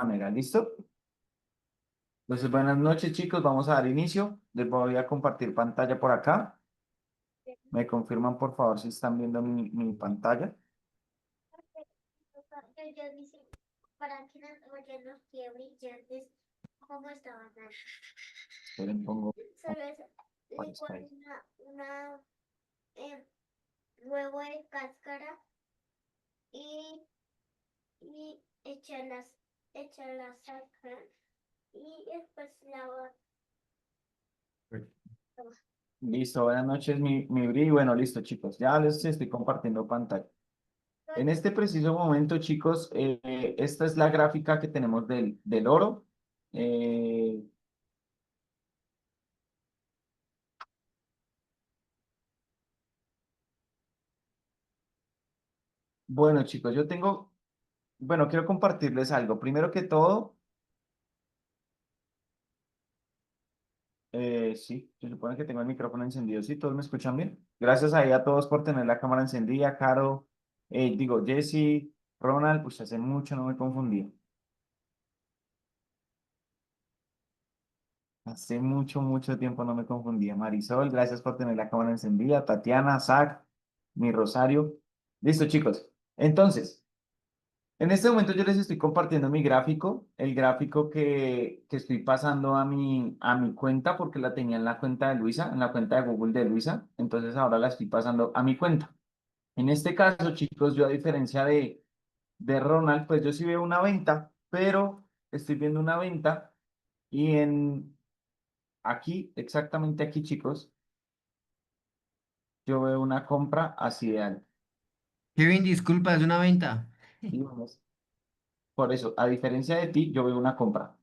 manera, ¿listo? Entonces, buenas noches, chicos. Vamos a dar inicio. Les voy a compartir pantalla por acá. ¿Me confirman, por favor, si están viendo mi pantalla? Esperen, pongo Wi-Fi. Huevo de cáscara y echarla sacar y después lavar. Listo, buenas noches, mi Bri. Bueno, listo, chicos. Ya les estoy compartiendo pantalla. En este preciso momento, chicos, esta es la gráfica que tenemos del oro. Eh, bueno, chicos, bueno, quiero compartirles algo. Primero que todo, sí, se supone que tengo el micrófono encendido. ¿Sí? ¿Todos me escuchan bien? Gracias ahí a todos por tener la cámara encendida. Caro, Jesse, Ronald, pues hace mucho no me confundía. Hace mucho tiempo no me confundía. Marisol, gracias por tener la cámara encendida. Tatiana, Zach, mi Rosario. Listo, chicos. Entonces, en este momento yo les estoy compartiendo mi gráfico, el gráfico que estoy pasando a mi cuenta porque la tenía en la cuenta de Luisa, en la cuenta de Google de Luisa. Entonces ahora la estoy pasando a mi cuenta. En este caso, chicos, yo a diferencia de Ronald, pues yo sí veo una venta, pero estoy viendo una venta y aquí, exactamente aquí, chicos, yo veo una compra así de alta. Kevin, disculpa, es una venta. Y vamos, por eso, a diferencia de ti, yo veo una compra.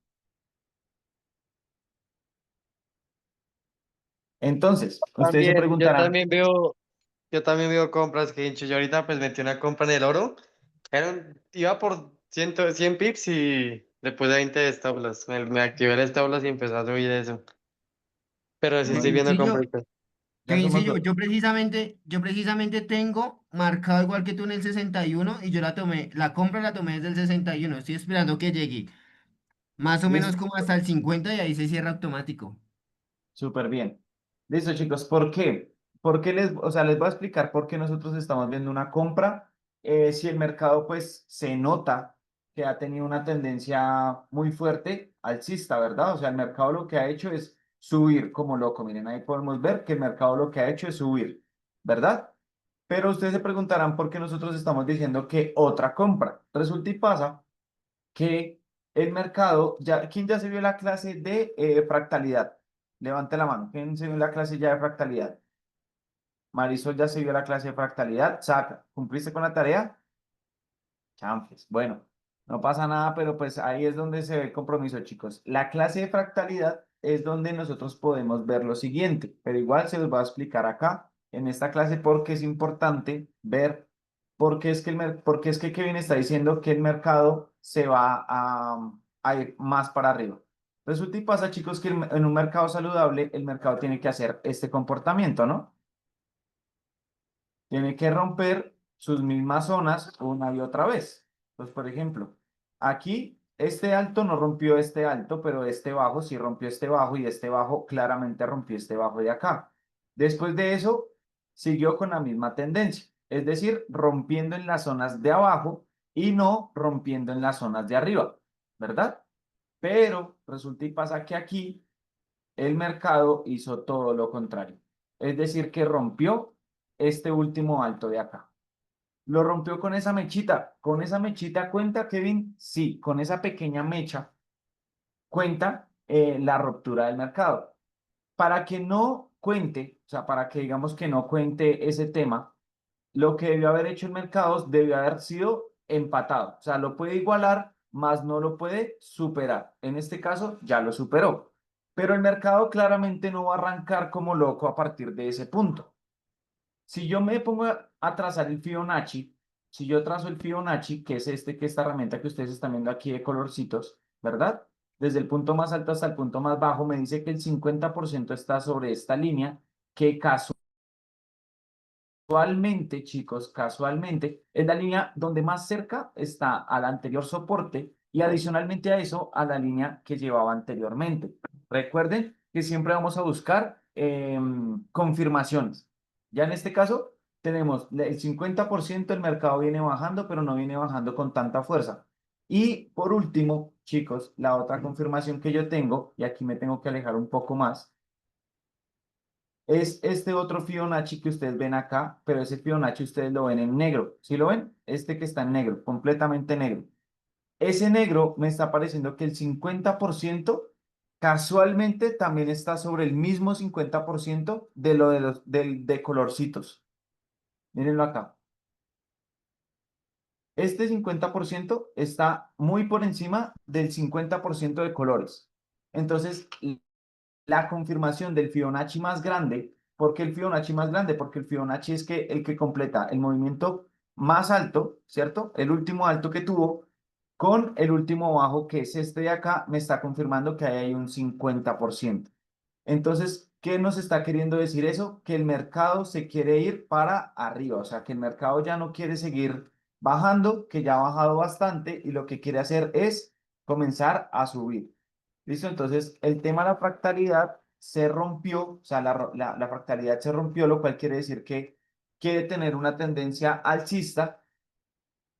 Entonces, ustedes se También, preguntarán, yo también veo compras que he hecho. Yo ahorita pues metí una compra en el oro. Iba por 100 pips y le puse 20 de stop loss. Me activé el stop loss y empezó a subir eso. Pero sí estoy viendo Kevincillo, compras. ya somos Kevincillo, dos. yo precisamente tengo marcado igual que tú en el 61 y yo la compra la tomé desde el 61. Estoy esperando que llegue más o menos Listo, como hasta el 50 y ahí se cierra automático. súper bien. Listo, chicos, ¿por qué? O sea, les voy a explicar por qué nosotros estamos viendo una compra. Si el mercado, pues, se nota que ha tenido una tendencia muy fuerte alcista, ¿verdad? O sea, el mercado lo que ha hecho es subir como loco. Miren, ahí podemos ver que el mercado lo que ha hecho es subir, ¿verdad? Pero ustedes se preguntarán por qué nosotros estamos diciendo que otra compra. Resulta y pasa que el mercado, ¿quién ya se vio la clase de fractalidad? Levante la mano. ¿Quién se vio la clase ya de fractalidad? Marisol ya se vio la clase de fractalidad. Saca, ¿cumpliste con la tarea? Chanfles. Bueno, no pasa nada, pero pues ahí es donde se ve el compromiso, chicos. La clase de fractalidad es donde nosotros podemos ver lo siguiente, pero igual se los voy a explicar acá en esta clase porque es importante ver por qué es que, por qué es que Kevin está diciendo que el mercado se va a ir más para arriba. Resulta y pasa, chicos, que en un mercado saludable, el mercado tiene que hacer este comportamiento, ¿no? Tiene que romper sus mismas zonas una y otra vez. Entonces, por ejemplo, aquí este alto no rompió este alto, pero este bajo sí rompió este bajo y este bajo claramente rompió este bajo de acá. Después de eso, siguió con la misma tendencia, es decir, rompiendo en las zonas de abajo y no rompiendo en las zonas de arriba, ¿verdad? Pero resulta y pasa que aquí el mercado hizo todo lo contrario. Es decir, que rompió este último alto de acá. Lo rompió con esa mechita. ¿Con esa mechita cuenta, Kevin? Sí, con esa pequeña mecha cuenta la ruptura del mercado. Para que no cuente, o sea, para que digamos que no cuente ese tema, lo que debió haber hecho el mercado debió haber sido empatado. O sea, lo puede igualar, más no lo puede superar. En este caso, ya lo superó. Pero el mercado claramente no va a arrancar como loco a partir de ese punto. Si yo me pongo a trazar el Fibonacci, si yo trazo el Fibonacci, que es esta herramienta que ustedes están viendo aquí de colorcitos, ¿verdad? Desde el punto más alto hasta el punto más bajo, me dice que el 50% está sobre esta línea, que casualmente, chicos, casualmente, es la línea donde más cerca está al anterior soporte y adicionalmente a eso, a la línea que llevaba anteriormente. Recuerden que siempre vamos a buscar confirmaciones. Ya en este caso, tenemos el 50% del mercado viene bajando, pero no viene bajando con tanta fuerza. Y por último, chicos, la otra confirmación que yo tengo, y aquí me tengo que alejar un poco más, es este otro Fibonacci que ustedes ven acá, pero ese Fibonacci ustedes lo ven en negro. ¿Sí lo ven? Este que está en negro, completamente negro. Ese negro me está pareciendo que el 50% casualmente también está sobre el mismo 50% de lo de colorcitos. Mírenlo acá. Este 50% está muy por encima del 50% de colores. Entonces, la confirmación del Fibonacci más grande. ¿Por qué el Fibonacci más grande? Porque el Fibonacci es que el que completa el movimiento más alto, ¿cierto? El último alto que tuvo con el último bajo, que es este de acá, me está confirmando que ahí hay un 50%. Entonces, ¿qué nos está queriendo decir eso? Que el mercado se quiere ir para arriba, o sea, que el mercado ya no quiere seguir bajando, que ya ha bajado bastante y lo que quiere hacer es comenzar a subir. ¿Listo? Entonces, el tema de la fractalidad se rompió, o sea, la fractalidad se rompió, lo cual quiere decir que quiere tener una tendencia alcista.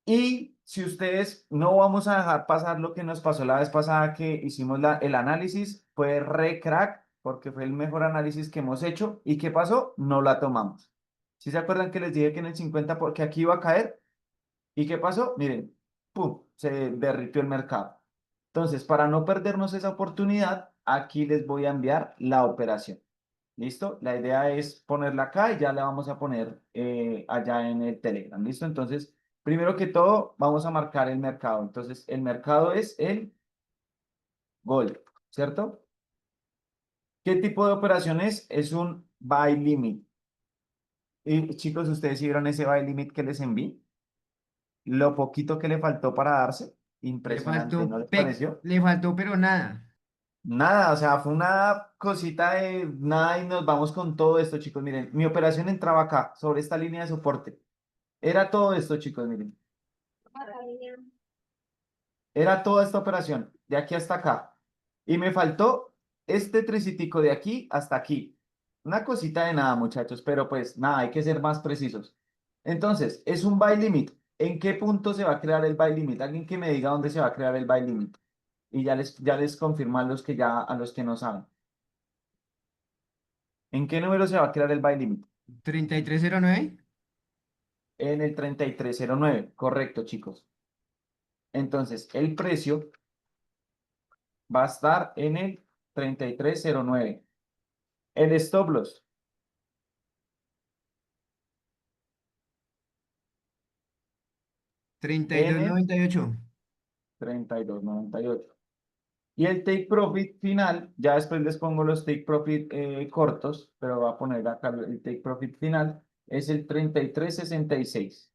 Y si ustedes no vamos a dejar pasar lo que nos pasó la vez pasada que hicimos el análisis, fue re crack, porque fue el mejor análisis que hemos hecho. ¿Y qué pasó? No la tomamos. ¿Sí se acuerdan que les dije que en el 50, porque aquí iba a caer? ¿Y qué pasó? Miren, ¡pum! Se derritió el mercado. Entonces, para no perdernos esa oportunidad, aquí les voy a enviar la operación. ¿Listo? La idea es ponerla acá y ya la vamos a poner allá en el Telegram. ¿Listo? Entonces, primero que todo, vamos a marcar el mercado. Entonces, el mercado es el Gold, ¿cierto? ¿Qué tipo de operación es? Es un buy limit. Y chicos, ¿ustedes sí vieron ese buy limit que les envié? Lo poquito que le faltó para darse. Impresionante, ¿no les pareció? Le faltó, pero nada. Nada, o sea, fue una cosita de nada y nos vamos con todo esto, chicos. Miren, mi operación entraba acá, sobre esta línea de soporte. Era todo esto, chicos, miren. Era toda esta operación, de aquí hasta acá. Y me faltó este tricitico de aquí hasta aquí. Una cosita de nada, muchachos, pero pues nada, hay que ser más precisos. Entonces, es un buy limit. ¿En qué punto se va a crear el buy limit? Alguien que me diga dónde se va a crear el buy limit. Y ya les confirmo a los que a los que no saben. ¿En qué número se va a crear el buy limit? 3309. En el 3309, correcto, chicos. Entonces, el precio va a estar en el 3309. El stop loss 32 en el 98. 3298. Y el take profit final, ya después les pongo los take profit cortos, pero voy a poner acá el take profit final, es el 3366.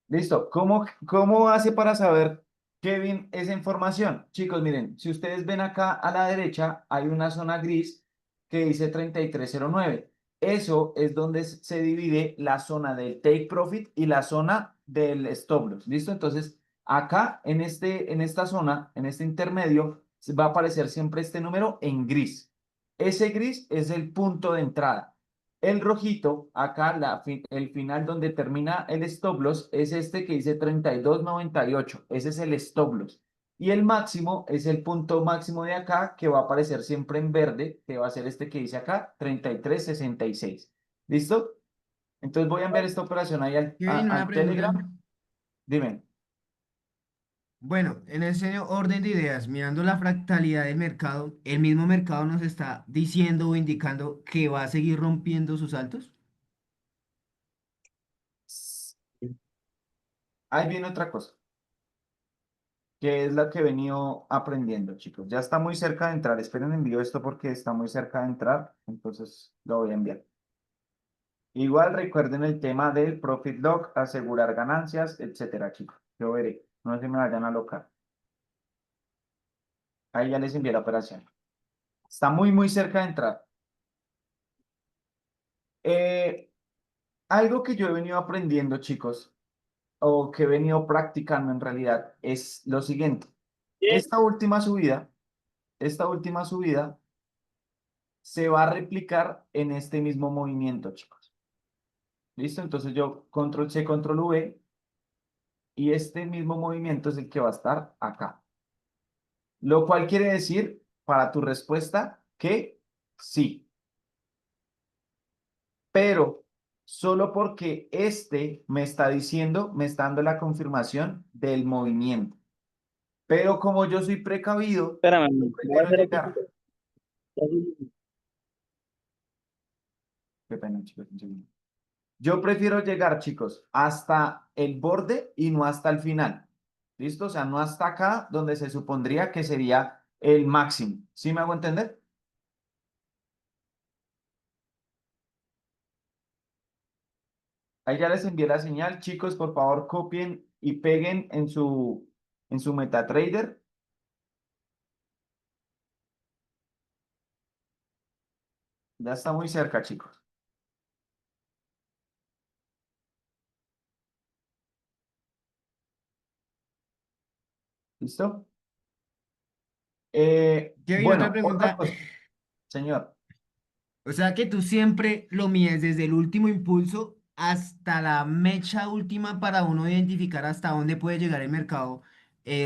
Listo. ¿Cómo hace para saber, Kevin, esa información? Chicos, miren, si ustedes ven acá a la derecha, hay una zona gris que dice 3309. Eso es donde se divide la zona del take profit y la zona del stop loss. ¿Listo? Entonces, acá en esta zona, en este intermedio, va a aparecer siempre este número en gris. Ese gris es el punto de entrada. El rojito, acá el final donde termina el stop loss es este que dice 3298. Ese es el stop loss. Y el máximo es el punto máximo de acá que va a aparecer siempre en verde, que va a ser este que dice acá 3366. ¿Listo? Entonces voy a enviar esta operación ahí al, Kevin, una al pregunta. Telegram. Dime. Bueno, en ese orden de ideas, mirando la fractalidad del mercado, ¿el mismo mercado nos está diciendo o indicando que va a seguir rompiendo sus altos? Ahí viene otra cosa, que es la que he venido aprendiendo, chicos. Ya está muy cerca de entrar. Esperen, envío esto porque está muy cerca de entrar. Entonces lo voy a enviar. Igual recuerden el tema del profit log, asegurar ganancias, etcétera, chicos. Yo veré, no se me vayan a locar. Ahí ya les envié la operación. Está muy, muy cerca de entrar. Eh, Algo que yo he venido aprendiendo, chicos, o que he venido practicando en realidad es lo siguiente. Esta última subida se va a replicar en este mismo movimiento, chicos. ¿Listo? Entonces yo control C, control V y este mismo movimiento es el que va a estar acá. Lo cual quiere decir, para tu respuesta, que sí. Pero solo porque este me está diciendo, me está dando la confirmación del movimiento. Pero como yo soy precavido, Espérame, yo voy a prefiero hacer aquí. llegar. Qué pena, chicos, un segundo. Yo prefiero llegar, chicos, hasta el borde y no hasta el final. ¿Listo? O sea, no hasta acá donde se supondría que sería el máximo. ¿Sí me hago entender? Ahí ya les envié la señal. Chicos, por favor, copien y peguen en su MetaTrader. Ya está muy cerca, chicos. ¿Listo? Kevin, otra Bueno, otra pregunta. cosa, señor. O sea que tú siempre lo mides desde el último impulso hasta la mecha última para uno identificar hasta dónde puede llegar el mercado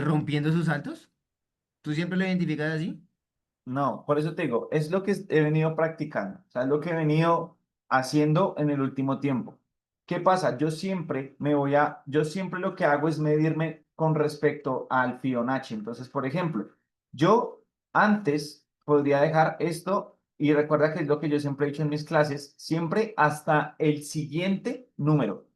rompiendo sus saltos. ¿Tú siempre lo identificas así? No, por eso te digo, es lo que he venido practicando, o sea, es lo que he venido haciendo en el último tiempo. ¿Qué pasa? Yo siempre lo que hago es medirme con respecto al Fibonacci. Entonces, por ejemplo, yo antes podría dejar esto, y recuerda que es lo que yo siempre he dicho en mis clases, siempre hasta el siguiente número.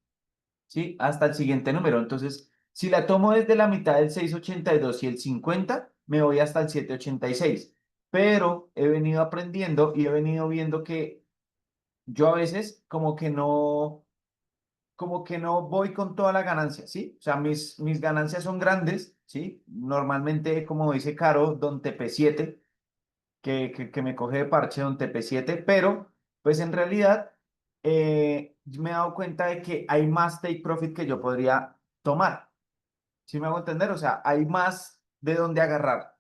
¿Sí? Hasta el siguiente número. Entonces, si la tomo desde la mitad del 6,82 y el 50 me voy hasta el 7,86. Pero he venido aprendiendo y he venido viendo que yo a veces como que no voy con toda la ganancia, ¿sí? O sea, mis ganancias son grandes, ¿sí? Normalmente, como dice Caro, Don TP7 que me coge de parche Don TP7, pero pues en realidad me he dado cuenta de que hay más take profit que yo podría tomar. ¿Sí me hago entender? O sea, hay más de dónde agarrar.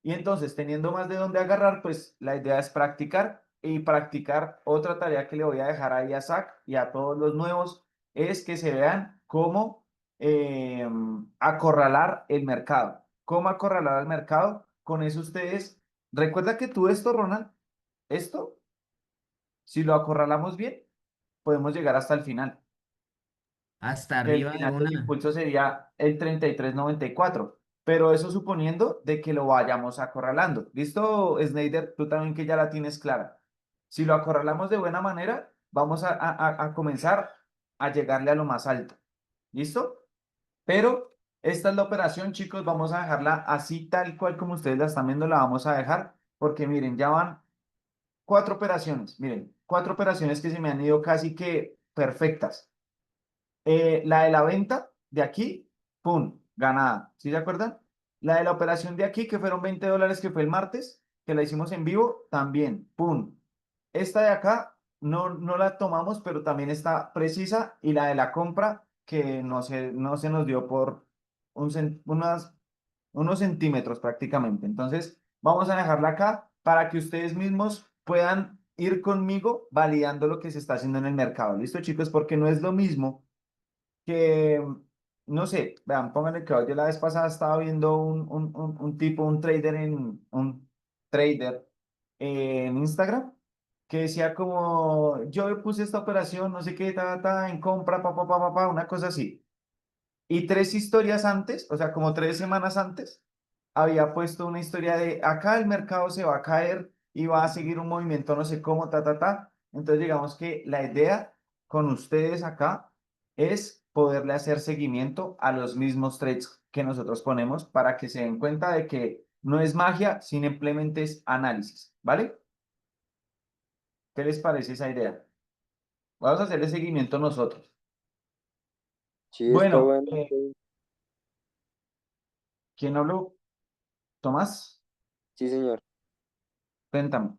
Y entonces, teniendo más de dónde agarrar, pues la idea es practicar y practicar. Otra tarea que le voy a dejar ahí a Zach y a todos los nuevos es que se vean cómo acorralar el mercado. ¿Cómo acorralar al mercado? Con eso ustedes, recuerda que tú esto, Ronald, esto, si lo acorralamos bien, podemos llegar hasta el final, Hasta que el arriba de final del una. impulso sería el 33,94, pero eso suponiendo de que lo vayamos acorralando. ¿Listo, Snyder? Tú también que ya la tienes clara. Si lo acorralamos de buena manera, vamos a comenzar a llegarle a lo más alto. ¿Listo? Pero esta es la operación, chicos, vamos a dejarla así tal cual como ustedes la están viendo, la vamos a dejar, porque miren, ya van cuatro operaciones, miren, cuatro operaciones que se me han ido casi que perfectas. La de la venta de aquí, ¡pum! Ganada. ¿Sí se acuerdan? La de la operación de aquí, que fueron $20, que fue el martes, que la hicimos en vivo, también, ¡pum! Esta de acá no la tomamos, pero también está precisa. Y la de la compra, que no se nos dio por unos centímetros prácticamente. Entonces, vamos a dejarla acá para que ustedes mismos puedan ir conmigo validando lo que se está haciendo en el mercado. ¿Listo, chicos? Porque no es lo mismo que, no sé, vean, pónganle que yo la vez pasada estaba viendo un tipo, un trader en Instagram, que decía como, yo puse esta operación, no sé qué, en compra, una cosa así. Y tres historias antes, o sea, como 3 semanas antes, había puesto una historia de acá el mercado se va a caer y va a seguir un movimiento, no sé cómo, ta. Entonces, digamos que la idea con ustedes acá es poderle hacer seguimiento a los mismos trades que nosotros ponemos para que se den cuenta de que no es magia, simplemente es análisis, ¿vale? ¿Qué les parece esa idea? Vamos a hacerle seguimiento nosotros. Sí, está Bueno, bueno. ¿quién habló? Tomás, Sí, señor. cuéntame.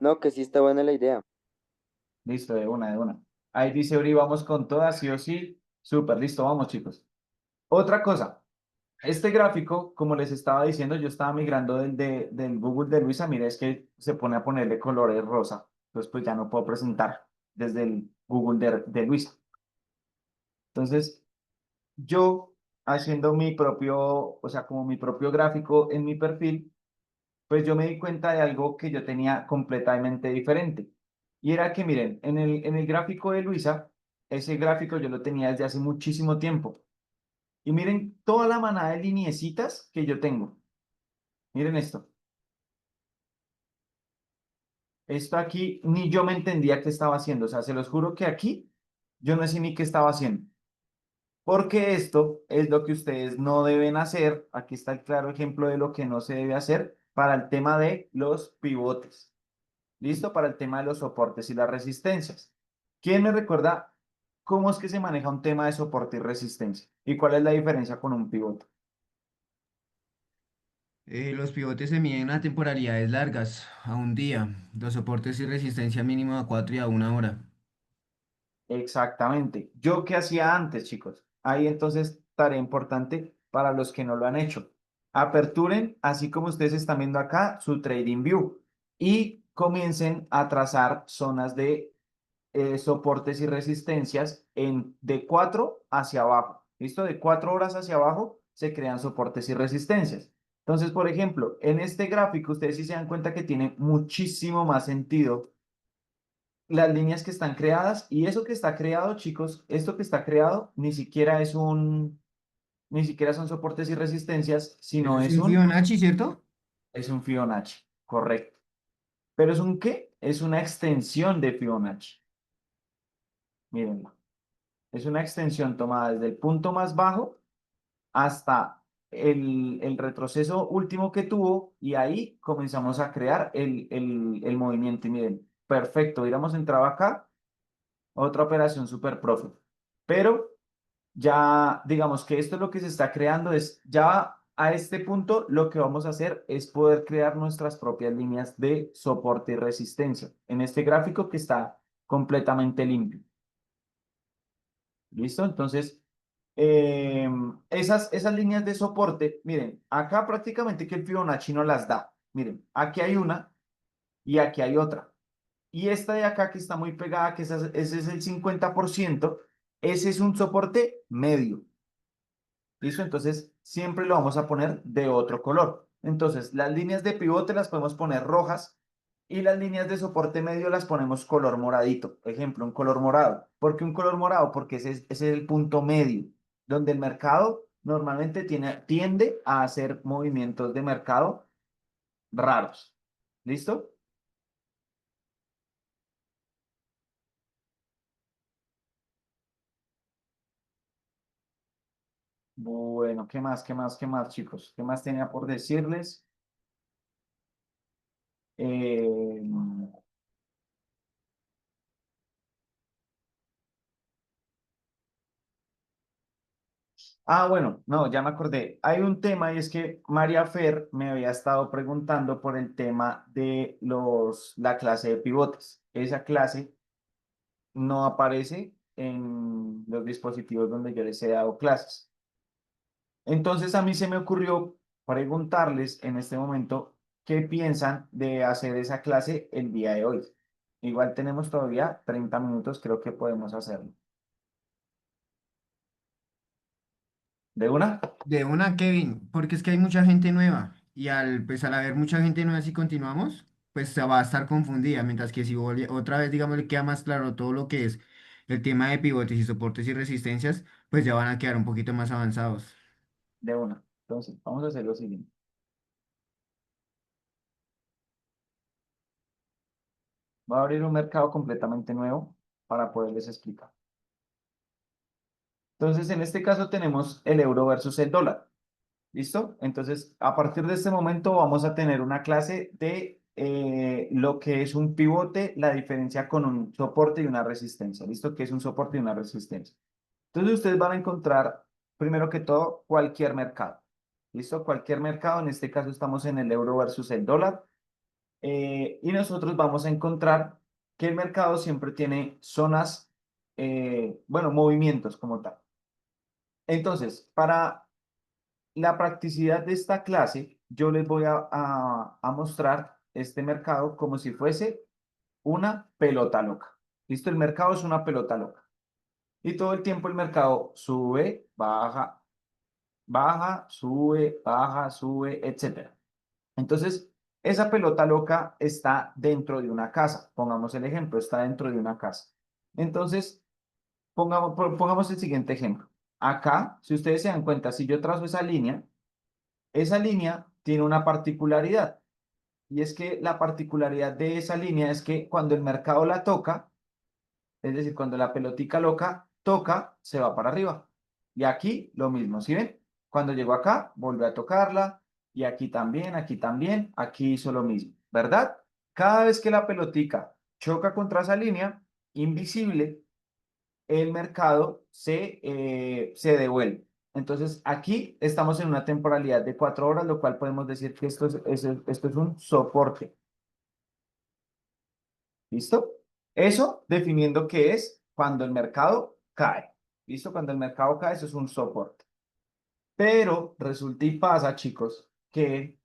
No, que sí está buena la idea. Listo, de una, de una. Ahí dice Uri, vamos con todas, sí o sí. Súper, listo, vamos chicos. Otra cosa, este gráfico, como les estaba diciendo, yo estaba migrando del Google de Luisa, mira, es que se pone a ponerle colores rosa, entonces pues ya no puedo presentar desde el Google de Luisa. Entonces, yo haciendo mi propio, o sea, como mi propio gráfico en mi perfil, pues yo me di cuenta de algo que yo tenía completamente diferente. Y era que, miren, en el gráfico de Luisa, ese gráfico yo lo tenía desde hace muchísimo tiempo. Y miren toda la manada de lineecitas que yo tengo. Miren esto. Esto aquí ni yo me entendía qué estaba haciendo. O sea, se los juro que aquí yo no sé ni qué estaba haciendo. Porque esto es lo que ustedes no deben hacer. Aquí está el claro ejemplo de lo que no se debe hacer para el tema de los pivotes. ¿Listo? Para el tema de los soportes y las resistencias. ¿Quién me recuerda cómo es que se maneja un tema de soporte y resistencia? ¿Y cuál es la diferencia con un pivote? Los pivotes se miden a temporalidades largas, a un día. Los soportes y resistencia mínimo a 4 y a 1 hora. Exactamente. ¿Yo qué hacía antes, chicos? Ahí entonces, tarea importante para los que no lo han hecho. Aperturen, así como ustedes están viendo acá, su Trading View y comiencen a trazar zonas de soportes y resistencias de 4 hacia abajo. ¿Listo? De 4 horas hacia abajo se crean soportes y resistencias. Entonces, por ejemplo, en este gráfico, ustedes sí se dan cuenta que tiene muchísimo más sentido las líneas que están creadas y eso que está creado, chicos, esto que está creado ni siquiera son soportes y resistencias, Eso sino es un Fibonacci, ¿cierto? es un Fibonacci, correcto. ¿Pero es un qué? Es una extensión de Fibonacci. Mírenlo. Es una extensión tomada desde el punto más bajo hasta el retroceso último que tuvo y ahí comenzamos a crear el movimiento. Y miren, perfecto, hubiéramos entrado acá, otra operación super profit. Pero ya digamos que esto es lo que se está creando, es ya a este punto lo que vamos a hacer es poder crear nuestras propias líneas de soporte y resistencia en este gráfico que está completamente limpio. ¿Listo? Entonces, esas líneas de soporte, miren, acá prácticamente que el Fibonacci no las da. Miren, aquí hay una y aquí hay otra. Y esta de acá que está muy pegada, que ese es el 50%, ese es un soporte medio. ¿Listo? Entonces, siempre lo vamos a poner de otro color. Entonces, las líneas de pivote las podemos poner rojas y las líneas de soporte medio las ponemos color moradito. Ejemplo, un color morado. ¿Por qué un color morado? Porque ese es el punto medio, donde el mercado normalmente tiende a hacer movimientos de mercado raros. ¿Listo? Bueno, ¿qué más? ¿Qué más? ¿Qué más, chicos? ¿Qué más tenía por decirles? Eh, bueno, no, ya me acordé. Hay un tema y es que María Fer me había estado preguntando por el tema de la clase de pivotes. Esa clase no aparece en los dispositivos donde yo les he dado clases. Entonces a mí se me ocurrió preguntarles en este momento qué piensan de hacer esa clase el día de hoy. Igual tenemos todavía 30 minutos, creo que podemos hacerlo. ¿De una? De una, Kevin, porque es que hay mucha gente nueva y al haber mucha gente nueva si continuamos, pues se va a estar confundida, mientras que si otra vez, digamos, le queda más claro todo lo que es el tema de pivotes y soportes y resistencias, pues ya van a quedar un poquito más avanzados. De una. Entonces, vamos a hacer lo siguiente. Voy a abrir un mercado completamente nuevo para poderles explicar. Entonces, en este caso tenemos el euro versus el dólar. ¿Listo? Entonces, a partir de este momento vamos a tener una clase de lo que es un pivote, la diferencia con un soporte y una resistencia. ¿Listo? ¿Qué es un soporte y una resistencia? Entonces, ustedes van a encontrar, primero que todo, cualquier mercado. ¿Listo? Cualquier mercado. En este caso estamos en el euro versus el dólar. Y nosotros vamos a encontrar que el mercado siempre tiene zonas bueno, movimientos como tal. Entonces, para la practicidad de esta clase, yo les voy a mostrar este mercado como si fuese una pelota loca. ¿Listo? El mercado es una pelota loca. Y todo el tiempo el mercado sube, baja, baja, sube, etcétera. Entonces, esa pelota loca está dentro de una casa. Pongamos el ejemplo, está dentro de una casa. Entonces, pongamos el siguiente ejemplo. Acá, si ustedes se dan cuenta, si yo trazo esa línea tiene una particularidad. Y es que la particularidad de esa línea es que cuando el mercado la toca, es decir, cuando la pelotica loca toca, se va para arriba. Y aquí lo mismo, ¿sí ven? Cuando llegó acá, volvió a tocarla. Y aquí también, aquí hizo lo mismo, ¿verdad? Cada vez que la pelotica choca contra esa línea invisible, el mercado se devuelve. Entonces, aquí estamos en una temporalidad de 4 horas, lo cual podemos decir que esto es un soporte. ¿Listo? Eso definiendo qué es cuando el mercado cae. ¿Listo? Cuando el mercado cae, eso es un soporte. Pero resulta y pasa, chicos, que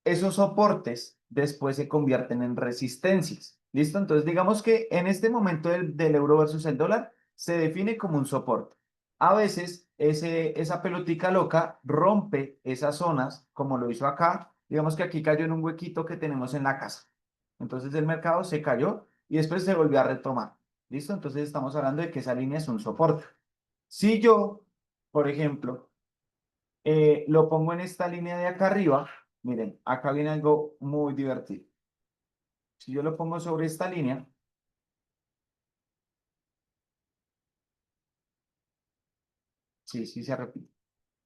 esos soportes después se convierten en resistencias. ¿Listo? Entonces, digamos que en este momento del euro versus el dólar se define como un soporte. A veces esa pelotica loca rompe esas zonas, como lo hizo acá. Digamos que aquí cayó en un huequito que tenemos en la casa. Entonces el mercado se cayó y después se volvió a retomar. ¿Listo? Entonces estamos hablando de que esa línea es un soporte. Si yo, por ejemplo, lo pongo en esta línea de acá arriba, miren, acá viene algo muy divertido. Si yo lo pongo sobre esta línea, sí, sí se repite.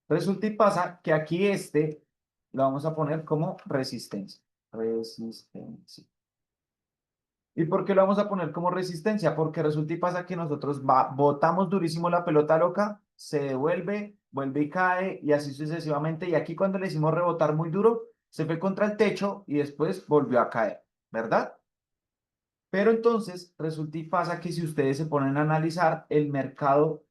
Resulta y pasa que aquí lo vamos a poner como resistencia. Resistencia. ¿Y por qué lo vamos a poner como resistencia? Porque resulta y pasa que nosotros botamos durísimo la pelota loca, se devuelve, vuelve y cae, y así sucesivamente. Y aquí cuando le hicimos rebotar muy duro, se fue contra el techo y después volvió a caer, ¿verdad? Pero entonces resulta y pasa que si ustedes se ponen a analizar, el mercado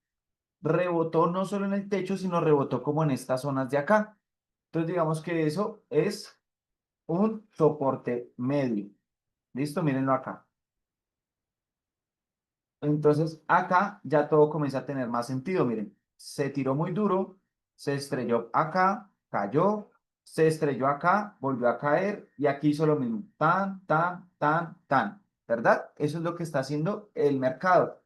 rebotó no solo en el techo, sino rebotó como en estas zonas de acá. Entonces digamos que eso es un soporte medio. ¿Listo? Mírenlo acá. Entonces acá ya todo comienza a tener más sentido. Miren, se tiró muy duro, se estrelló acá, cayó, se estrelló acá, volvió a caer y aquí hizo lo mismo. Tan, tan, tan, tan. ¿Verdad? Eso es lo que está haciendo el mercado.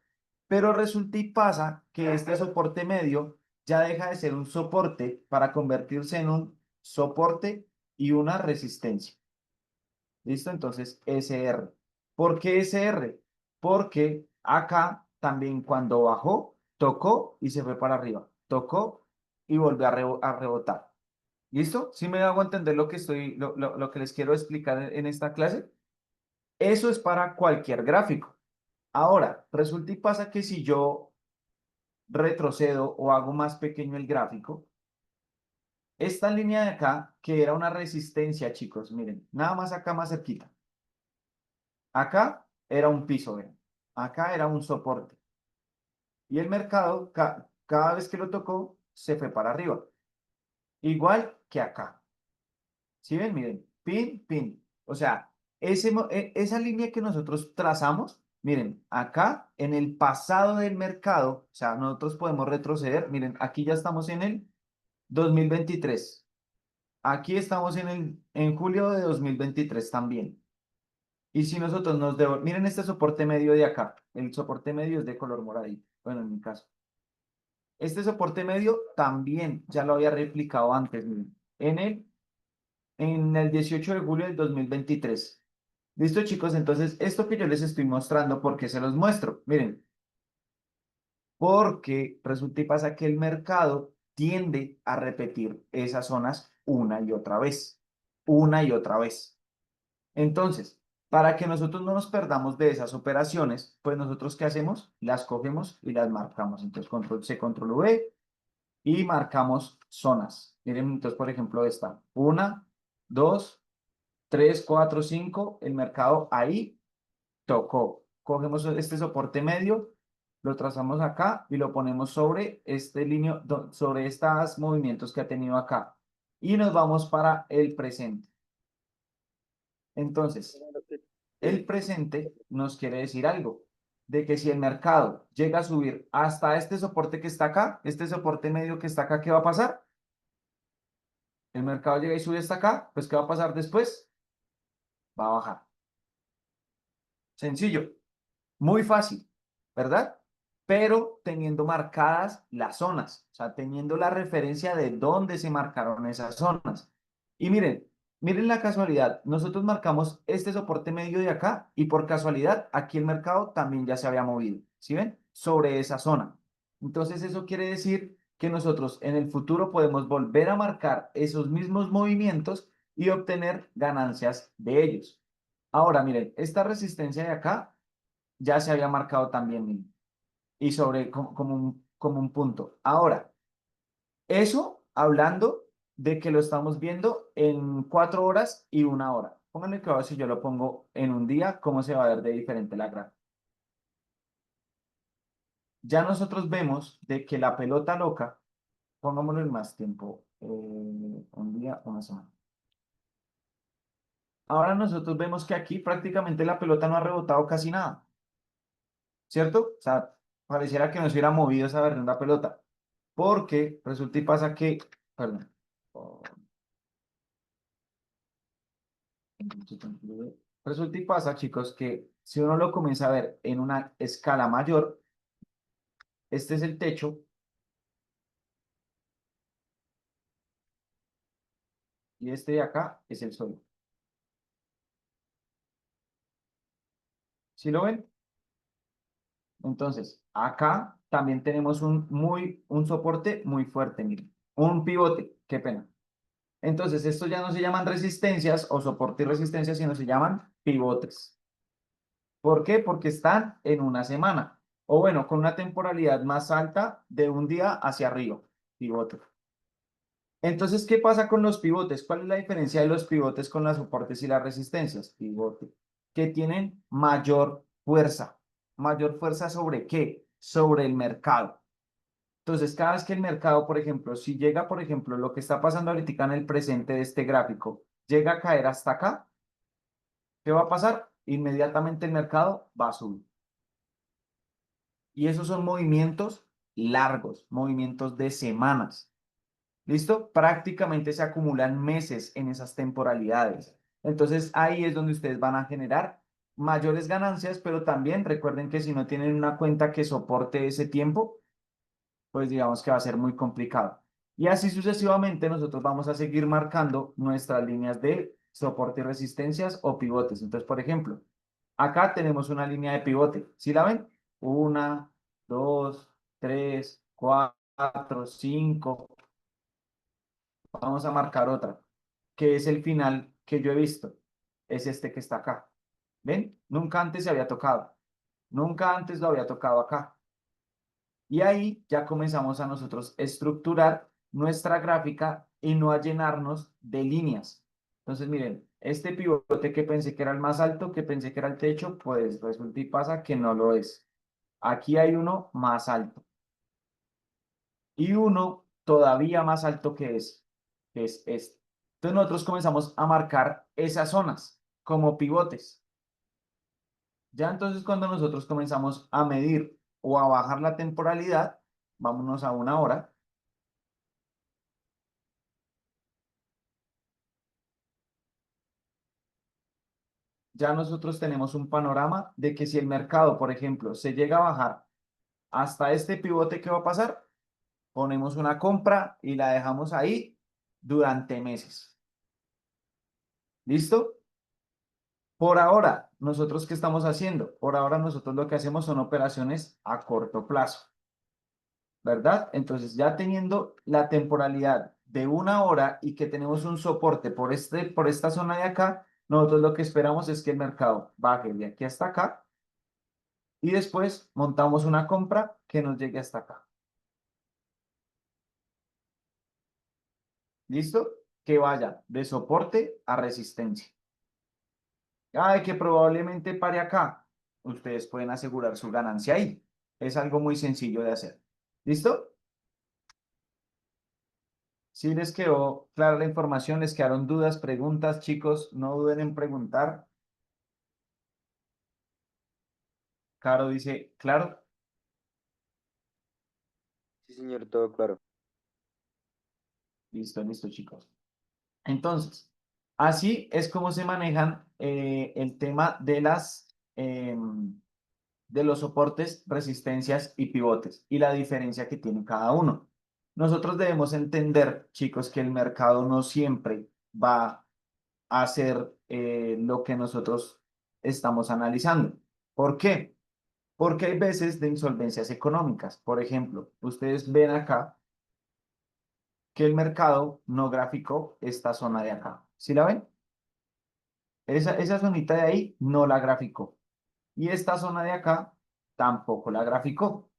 Pero resulta y pasa que este soporte medio ya deja de ser un soporte para convertirse en un soporte y una resistencia. ¿Listo? Entonces, SR. ¿Por qué SR? Porque acá también cuando bajó, tocó y se fue para arriba. Tocó y volvió a rebotar. ¿Listo? ¿Sí me hago entender lo que les quiero explicar en esta clase? Eso es para cualquier gráfico. Ahora, resulta y pasa que si yo retrocedo o hago más pequeño el gráfico, esta línea de acá, que era una resistencia, chicos, miren, nada más acá más cerquita. Acá era un piso, ¿ven? Acá era un soporte. Y el mercado, cada vez que lo tocó, se fue para arriba. Igual que acá. ¿Sí ven? Miren, pin, pin. O sea, esa línea que nosotros trazamos, miren, acá en el pasado del mercado, o sea, nosotros podemos retroceder. Miren, aquí ya estamos en el 2023. Aquí estamos en julio de 2023 también. Y si nosotros miren este soporte medio de acá, el soporte medio es de color moradito, bueno, en mi caso. Este soporte medio también ya lo había replicado antes, miren, en el 18 de julio del 2023. Listo, chicos, entonces esto que yo les estoy mostrando, ¿por qué se los muestro? Miren, porque resulta y pasa que el mercado tiende a repetir esas zonas una y otra vez, una y otra vez. Entonces, para que nosotros no nos perdamos de esas operaciones, pues nosotros ¿qué hacemos? Las cogemos y las marcamos. Entonces, control C, control V y marcamos zonas. Miren, entonces, por ejemplo, esta. 1, 2, 3, 4, 5. El mercado ahí tocó. cogemos este soporte medio, lo trazamos acá y lo ponemos sobre sobre estos movimientos que ha tenido acá. Y nos vamos para el presente. Entonces, el presente nos quiere decir algo, de que si el mercado llega a subir hasta este soporte que está acá, este soporte medio que está acá, ¿qué va a pasar? El mercado llega y sube hasta acá, pues ¿qué va a pasar después? Va a bajar. Sencillo, muy fácil, ¿verdad? Pero teniendo marcadas las zonas, o sea, teniendo la referencia de dónde se marcaron esas zonas. Y miren la casualidad, nosotros marcamos este soporte medio de acá y por casualidad aquí el mercado también ya se había movido, ¿sí ven? Sobre esa zona. Entonces eso quiere decir que nosotros en el futuro podemos volver a marcar esos mismos movimientos y obtener ganancias de ellos. Ahora, miren, esta resistencia de acá ya se había marcado también y sobre como un punto. Ahora, eso hablando de que lo estamos viendo en 4 horas y 1 hora. Pónganle cuidado si yo lo pongo en un día, cómo se va a ver de diferente la gráfica. Ya nosotros vemos de que la pelota loca, pongámoslo en más tiempo, un día, una semana. Ahora nosotros vemos que aquí prácticamente la pelota no ha rebotado casi nada, ¿cierto? O sea, pareciera que no se hubiera movido esa verdadera pelota. Porque resulta y pasa que, perdón, resulta y pasa, chicos, que si uno lo comienza a ver en una escala mayor, este es el techo y este de acá es el suelo. ¿Sí lo ven? Entonces, acá también tenemos un soporte muy fuerte, miren, un pivote, qué pena. Entonces, estos ya no se llaman resistencias o soporte y resistencia, sino se llaman pivotes. ¿Por qué? Porque están en una semana. O bueno, con una temporalidad más alta de un día hacia arriba. Pivote. Entonces, ¿qué pasa con los pivotes? ¿Cuál es la diferencia de los pivotes con los soportes y las resistencias? Pivote. Que tienen mayor fuerza. ¿Mayor fuerza sobre qué? Sobre el mercado. Entonces, cada vez que el mercado, por ejemplo, si llega, por ejemplo, lo que está pasando ahorita en el presente de este gráfico, llega a caer hasta acá, ¿qué va a pasar? Inmediatamente el mercado va a subir. Y esos son movimientos largos, movimientos de semanas. ¿Listo? Prácticamente se acumulan meses en esas temporalidades. Entonces ahí es donde ustedes van a generar mayores ganancias, pero también recuerden que si no tienen una cuenta que soporte ese tiempo, pues digamos que va a ser muy complicado. Y así sucesivamente nosotros vamos a seguir marcando nuestras líneas de soporte y resistencias o pivotes. Entonces, por ejemplo, acá tenemos una línea de pivote. ¿Sí la ven? 1, 2, 3, 4, 5. Vamos a marcar otra, que es el final que yo he visto. Es este que está acá. ¿Ven? Nunca antes se había tocado. Nunca antes lo había tocado acá. Y ahí ya comenzamos a nosotros estructurar nuestra gráfica y no a llenarnos de líneas. Entonces, miren, este pivote que pensé que era el más alto, que pensé que era el techo, pues resulta y pasa que no lo es. Aquí hay uno más alto y uno todavía más alto que es este. Entonces nosotros comenzamos a marcar esas zonas como pivotes. Ya entonces cuando nosotros comenzamos a medir o a bajar la temporalidad, vámonos a 1 hora. Ya nosotros tenemos un panorama de que si el mercado, por ejemplo, se llega a bajar hasta este pivote, ¿qué va a pasar? Ponemos una compra y la dejamos ahí durante meses. ¿Listo? Por ahora, ¿nosotros qué estamos haciendo? Por ahora nosotros lo que hacemos son operaciones a corto plazo, ¿verdad? Entonces, ya teniendo la temporalidad de 1 hora y que tenemos un soporte por esta zona de acá, nosotros lo que esperamos es que el mercado baje de aquí hasta acá y después montamos una compra que nos llegue hasta acá. ¿Listo? Que vaya de soporte a resistencia. Ay, que probablemente pare acá. ustedes pueden asegurar su ganancia ahí. Es algo muy sencillo de hacer. ¿Listo? Si les quedó clara la información, les quedaron dudas, preguntas, chicos, no duden en preguntar. Caro dice, claro. Sí, señor, todo claro. Listo, listo, chicos. Entonces, así es como se manejan el tema de de los soportes, resistencias y pivotes y la diferencia que tiene cada uno. Nosotros debemos entender, chicos, que el mercado no siempre va a hacer lo que nosotros estamos analizando. ¿Por qué? Porque hay veces de insolvencias económicas. Por ejemplo, ustedes ven acá que el mercado no graficó esta zona de acá. ¿Sí la ven? Esa zonita de ahí no la graficó. Y esta zona de acá tampoco la graficó.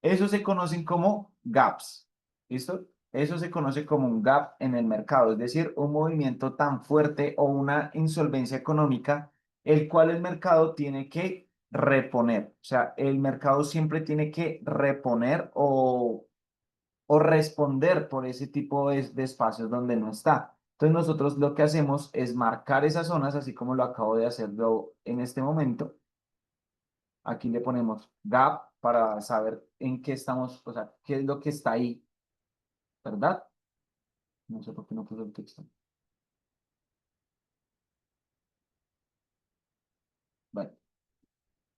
Eso se conocen como gaps. ¿Listo? Eso se conoce como un gap en el mercado, es decir, un movimiento tan fuerte o una insolvencia económica, el cual el mercado tiene que reponer. O sea, el mercado siempre tiene que reponer o responder por ese tipo de espacios donde no está. Entonces nosotros lo que hacemos es marcar esas zonas, así como lo acabo de hacerlo en este momento. Aquí le ponemos gap para saber en qué estamos, o sea, qué es lo que está ahí, ¿verdad? No sé por qué no puse el texto. Bueno,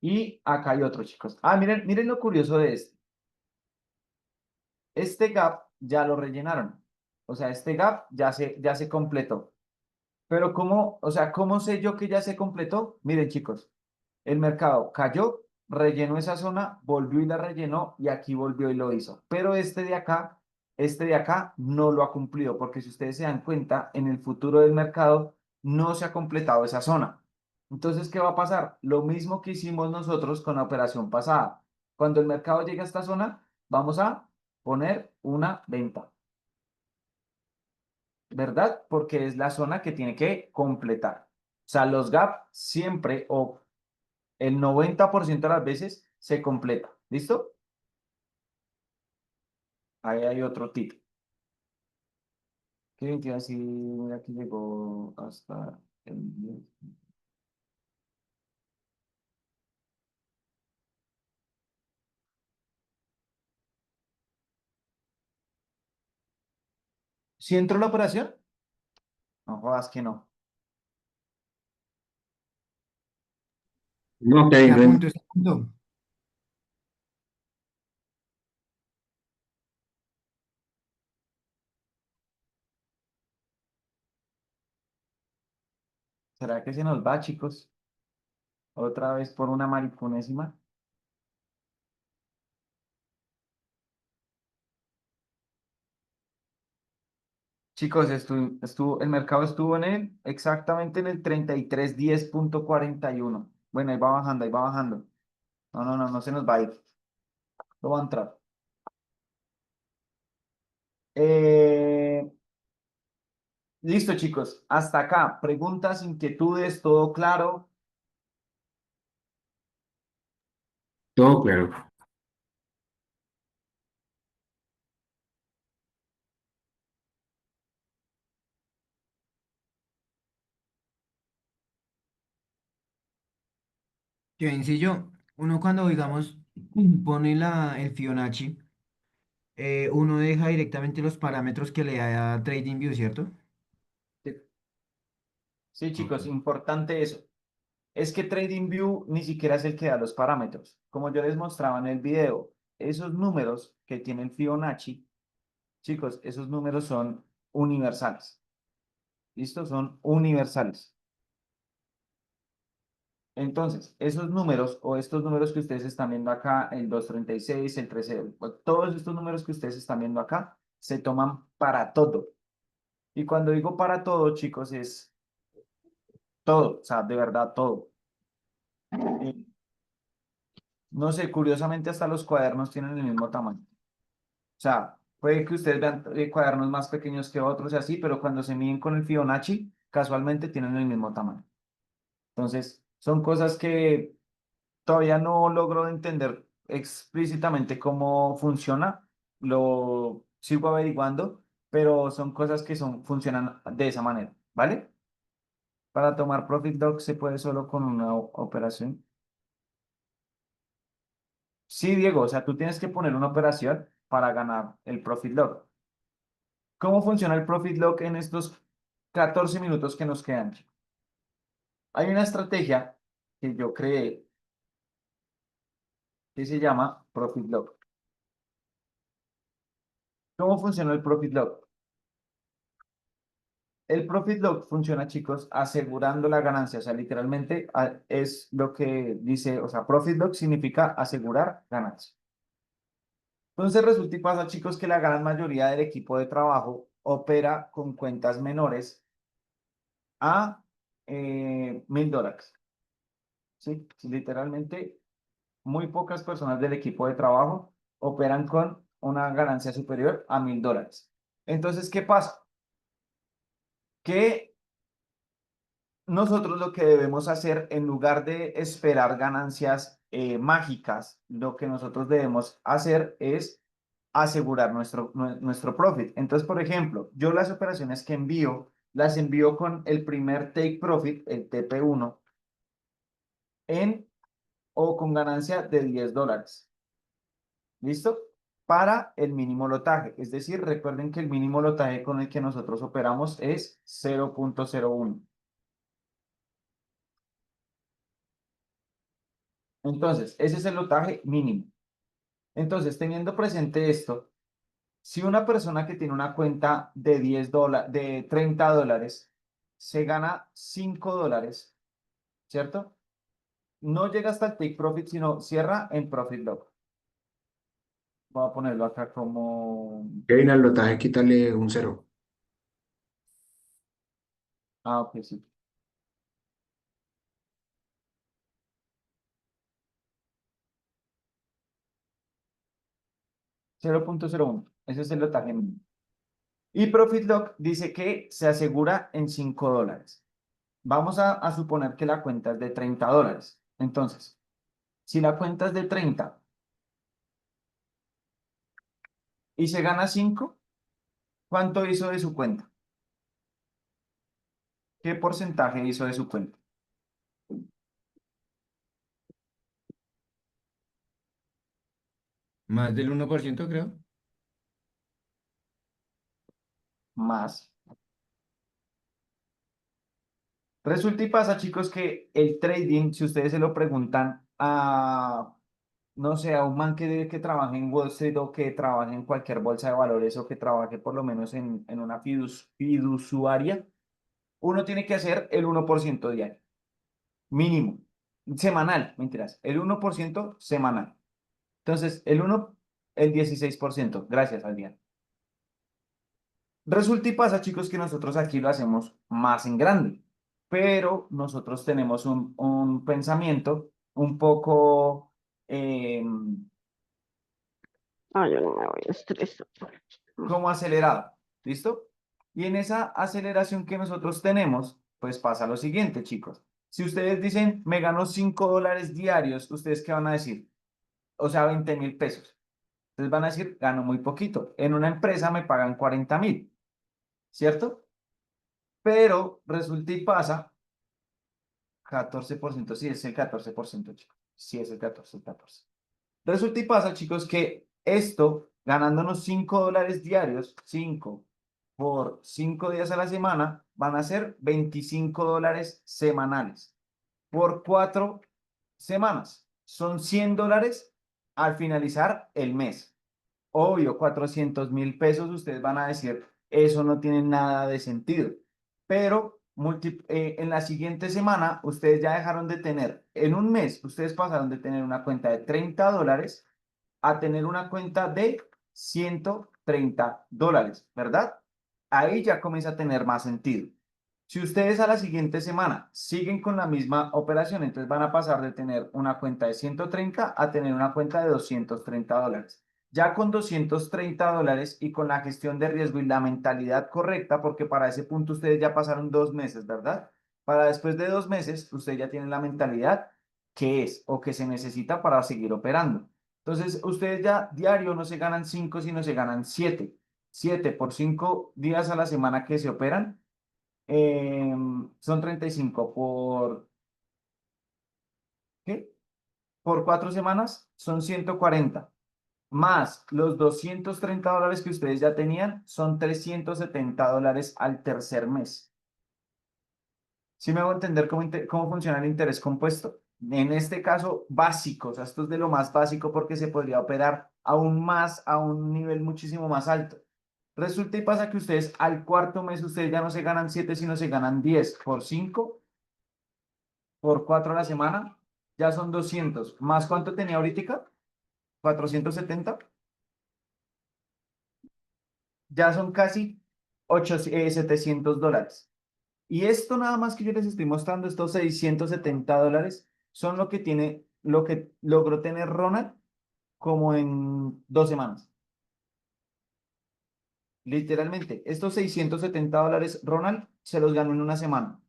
y acá hay otro, chicos. Ah, miren, miren lo curioso de este. Este gap ya lo rellenaron. O sea, este gap ya se completó. Pero ¿cómo, o sea, cómo sé yo que ya se completó? Miren, chicos, el mercado cayó, rellenó esa zona, volvió y la rellenó y aquí volvió y lo hizo. Pero este de acá no lo ha cumplido porque si ustedes se dan cuenta, en el futuro del mercado no se ha completado esa zona. Entonces, ¿qué va a pasar? Lo mismo que hicimos nosotros con la operación pasada. Cuando el mercado llegue a esta zona, vamos a poner una venta, ¿verdad? Porque es la zona que tiene que completar. O sea, los gap siempre o el 90% de las veces se completa. ¿Listo? Ahí hay otro tip. ¿Qué identidad si mira que llegó hasta el 10? ¿Sí entró la operación? No jodas que no. No, Está Kevin, a no. punto, está a punto. ¿Será que se nos va, chicos? Otra vez por una mariconésima. Chicos, el mercado estuvo exactamente en el 3310.41. Bueno, ahí va bajando, ahí va bajando. No, no, no, no se nos va a ir. No va a entrar. Eh, Listo, chicos. Hasta acá. Preguntas, inquietudes, todo claro. Todo claro. Qué sencillo. Uno cuando, digamos, pone el Fibonacci, uno deja directamente los parámetros que le da TradingView, ¿cierto? Sí, sí, Ok. chicos, importante eso. Es que TradingView ni siquiera es el que da los parámetros. Como yo les mostraba en el video, esos números que tiene el Fibonacci, chicos, esos números son universales. ¿Listo? Son universales. Entonces, esos números o estos números que ustedes están viendo acá, el 236, el 13, todos estos números que ustedes están viendo acá, se toman para todo. Y cuando digo para todo, chicos, es todo, o sea, de verdad todo. Eh, no sé, curiosamente hasta los cuadernos tienen el mismo tamaño. O sea, puede que ustedes vean cuadernos más pequeños que otros y así, pero cuando se miden con el Fibonacci, casualmente tienen el mismo tamaño. Entonces, son cosas que todavía no logro entender explícitamente cómo funciona, lo sigo averiguando, pero son cosas que funcionan de esa manera, ¿vale? Para tomar Profit Log se puede solo con una operación. Sí, Diego, o sea, tú tienes que poner una operación para ganar el Profit Log. ¿Cómo funciona el Profit Log en estos 14 minutos que nos quedan? Hay una estrategia que yo creé que se llama Profit Log. ¿Cómo funciona el Profit Log? El Profit Log funciona, chicos, asegurando la ganancia. O sea, literalmente es lo que dice, o sea, Profit Log significa asegurar ganancia. Entonces resulta y pasa, chicos, que la gran mayoría del equipo de trabajo opera con cuentas menores a $1000. ¿Sí? Sí, literalmente, muy pocas personas del equipo de trabajo operan con una ganancia superior a $1000. Entonces, ¿qué pasa? Que nosotros lo que debemos hacer, en lugar de esperar ganancias mágicas, lo que nosotros debemos hacer es asegurar nuestro profit. Entonces, por ejemplo, yo las operaciones que envío, las envío con el primer take profit, el TP1, en o con ganancia de $10. ¿Listo? Para el mínimo lotaje. Es decir, recuerden que el mínimo lotaje con el que nosotros operamos es 0.01. Entonces, ese es el lotaje mínimo. Entonces, teniendo presente esto, si una persona que tiene una cuenta de $10, de $30, se gana $5, ¿cierto? No llega hasta el take profit, sino cierra en profit log. Voy a ponerlo acá como... Kevin, al lotaje quítale un cero. Ah, ok, sí. Cero punto cero uno. Ese es el lotaje mínimo. Y profit log dice que se asegura en $5. Vamos a suponer que la cuenta es de $30. Entonces, si la cuenta es de 30 y se gana 5, ¿cuánto hizo de su cuenta? ¿Qué porcentaje hizo de su cuenta? Más del 1%, creo. Más. Resulta y pasa, chicos, que el trading, si ustedes se lo preguntan a, no sé, a un man que trabaje en Wall Street o que trabaje en cualquier bolsa de valores o que trabaje por lo menos en una fiduciaria, uno tiene que hacer el 1% diario, mínimo, semanal, mentiras, el 1% semanal. Entonces, el 16%, gracias al día. Resulta y pasa, chicos, que nosotros aquí lo hacemos más en grande, pero nosotros tenemos un pensamiento un poco, eh, Ay, yo no me voy a estresar. como acelerado, ¿listo? Y en esa aceleración que nosotros tenemos, pues pasa lo siguiente, chicos. Si ustedes dicen, me gano $5 diarios, ¿ustedes qué van a decir? O sea, 20.000 pesos. Entonces van a decir, gano muy poquito. En una empresa me pagan 40.000, ¿cierto? Pero resulta y pasa 14%, sí, es el 14%, chicos. Sí, es el 14, el 14. Resulta y pasa, chicos, que esto, ganándonos $5 diarios, 5 por 5 días a la semana, van a ser $25 semanales. Por 4 semanas. Son $100 al finalizar el mes. Obvio, 400.000 pesos, ustedes van a decir, eso no tiene nada de sentido. Pero en la siguiente semana, ustedes ya dejaron de tener, en un mes, ustedes pasaron de tener una cuenta de $30 a tener una cuenta de $130, ¿verdad? Ahí ya comienza a tener más sentido. Si ustedes a la siguiente semana siguen con la misma operación, entonces van a pasar de tener una cuenta de 130 a tener una cuenta de $230. Ya con $230 y con la gestión de riesgo y la mentalidad correcta, porque para ese punto ustedes ya pasaron 2 meses, ¿verdad? Para después de 2 meses, ustedes ya tienen la mentalidad que es o que se necesita para seguir operando. Entonces, ustedes ya diario no se ganan 5, sino se ganan 7. 7 por 5 días a la semana que se operan, son 35 por, ¿qué? Por 4 semanas son 140. Más los $230 que ustedes ya tenían, son $370 al tercer mes. ¿Sí me hago entender cómo funciona el interés compuesto? En este caso, básico, o sea, esto es de lo más básico porque se podría operar aún más a un nivel muchísimo más alto. Resulta y pasa que ustedes al cuarto mes, ustedes ya no se ganan 7, sino se ganan 10 por 5, por 4 a la semana, ya son 200. ¿Más cuánto tenía ahorita? 470. Ya son casi $700. Y esto nada más que yo les estoy mostrando, estos $670, son lo que logró tener Ronald como en 2 semanas. Literalmente, estos $670 Ronald se los ganó en una semana.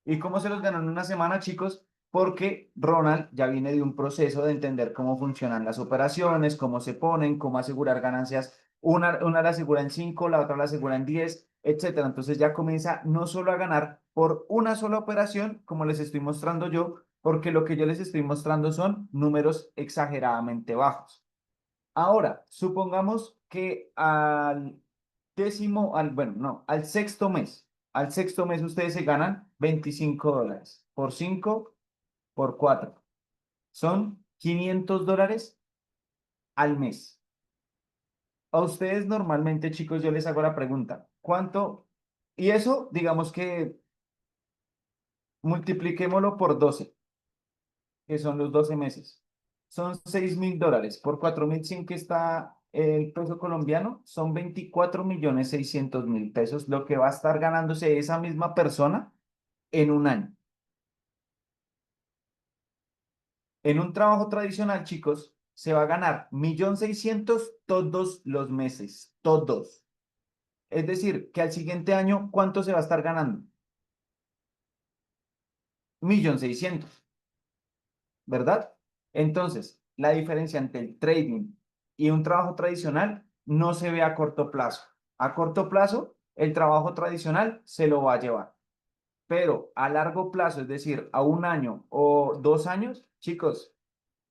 ¿Y cómo se los ganó en una semana, chicos? Porque Ronald ya viene de un proceso de entender cómo funcionan las operaciones, cómo se ponen, cómo asegurar ganancias. Una la asegura en 5, la otra la asegura en 10, etcétera. Entonces ya comienza no solo a ganar por una sola operación, como les estoy mostrando yo, porque lo que yo les estoy mostrando son números exageradamente bajos. Ahora, supongamos que bueno, no, al sexto mes ustedes se ganan $25 por 5 por 4. Son $500 al mes. A ustedes normalmente, chicos, yo les hago la pregunta, ¿cuánto? Y eso, digamos que multipliquémoslo por 12, que son los 12 meses. Son $6.000. Por 4.100 que está el peso colombiano, son 24.600.000 pesos, lo que va a estar ganándose esa misma persona en un año. En un trabajo tradicional, chicos, se va a ganar 1.600.000 todos los meses, todos. Es decir, que al siguiente año, ¿cuánto se va a estar ganando? 1.600.000, ¿verdad? Entonces, la diferencia entre el trading y un trabajo tradicional no se ve a corto plazo. A corto plazo, el trabajo tradicional se lo va a llevar. Pero a largo plazo, es decir, a un año o 2 años, chicos,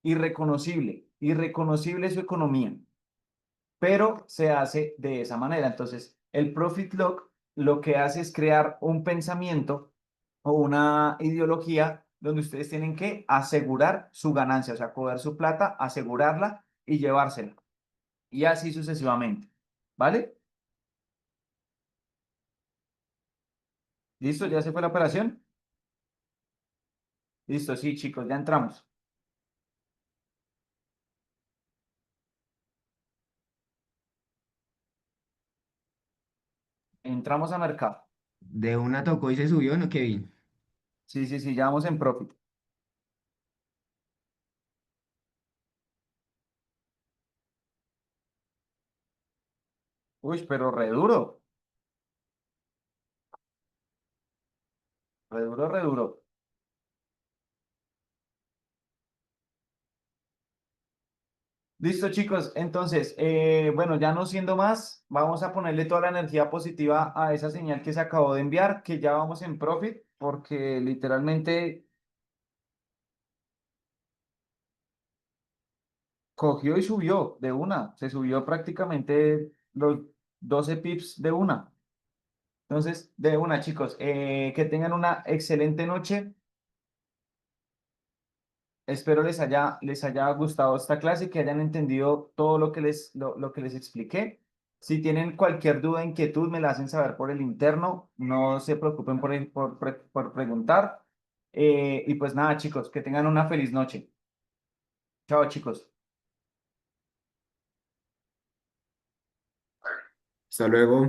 irreconocible su economía, pero se hace de esa manera. Entonces, el Profit Lock lo que hace es crear un pensamiento o una ideología donde ustedes tienen que asegurar su ganancia, o sea, coger su plata, asegurarla y llevársela. Y así sucesivamente. ¿Vale? ¿Listo? ¿Ya se fue la operación? Listo, sí, chicos, ya entramos. Entramos a mercado. De una tocó y se subió, ¿no, Kevin? Sí, sí, sí, ya vamos en profit. Uy, pero re duro, re duro, re duro. Listo, chicos. Entonces, bueno, ya no siendo más, vamos a ponerle toda la energía positiva a esa señal que se acabó de enviar, que ya vamos en profit, porque literalmente cogió y subió de una. Se subió prácticamente los 12 pips de una. Entonces, de una, chicos, que tengan una excelente noche. Espero les haya gustado esta clase, que hayan entendido todo lo que les expliqué. Si tienen cualquier duda, inquietud, me la hacen saber por el interno. No se preocupen por preguntar. Y pues nada, chicos, que tengan una feliz noche. Chao, chicos. Hasta luego.